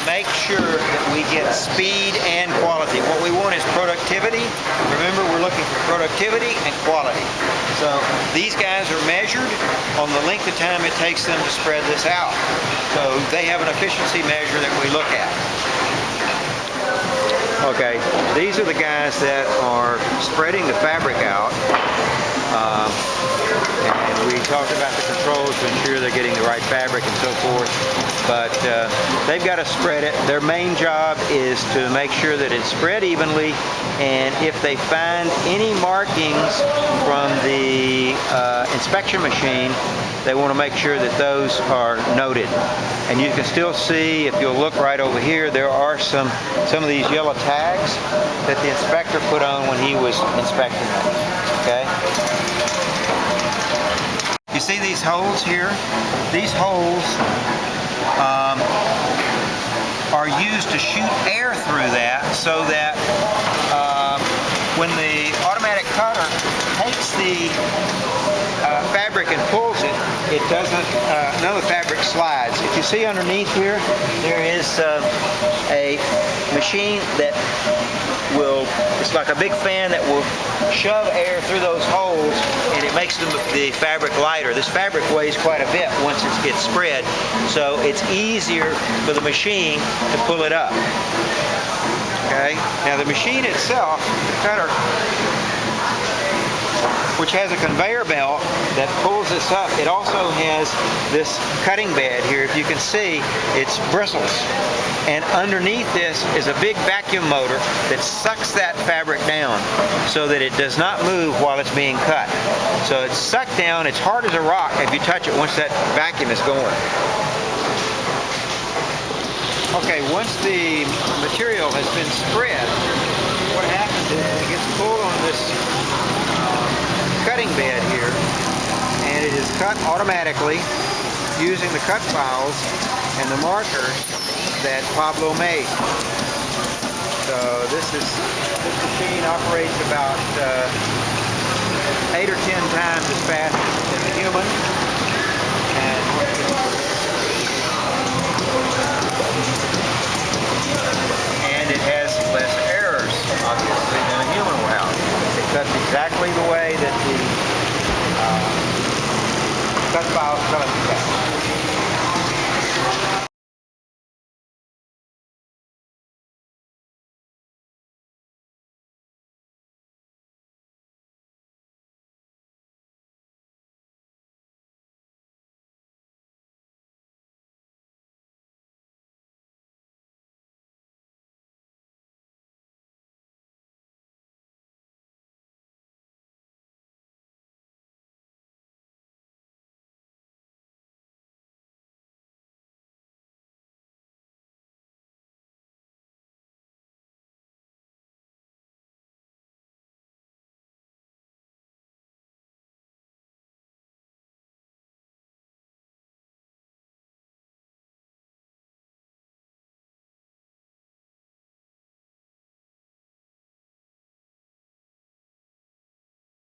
make sure that we get speed and quality. What we want is productivity. Remember, we're looking for productivity and quality. So these guys are measured on the length of time it takes them to spread this out. So they have an efficiency measure that we look at. Okay, these are the guys that are spreading the fabric out. And we talked about the controls to ensure they're getting the right fabric and so forth. But they've got to spread it. Their main job is to make sure that it's spread evenly, and if they find any markings from the inspection machine, they want to make sure that those are noted. And you can still see, if you'll look right over here, there are some of these yellow tags that the inspector put on when he was inspecting them. Okay? You see these holes here? These holes are used to shoot air through that, so that when the automatic cutter takes the fabric and pulls it, it doesn't, none of the fabric slides. If you see underneath here, there is a machine that will, it's like a big fan that will shove air through those holes, and it makes the fabric lighter. This fabric weighs quite a bit once it gets spread, so it's easier for the machine to pull it up. Okay, now the machine itself, the cutter, which has a conveyor belt that pulls this up, it also has this cutting bed here. If you can see, it's bristles. And underneath this is a big vacuum motor that sucks that fabric down so that it does not move while it's being cut. So it's sucked down, it's hard as a rock if you touch it once that vacuum is going. Okay, once the material has been spread, what happens is it gets pulled on this cutting bed here, and it is cut automatically using the cut files and the markers that Pablo made. So this machine operates about 8 or 10 times as fast as a human, and it has less errors, obviously, than a human will have. It cuts exactly the way that the cut files tell it to cut.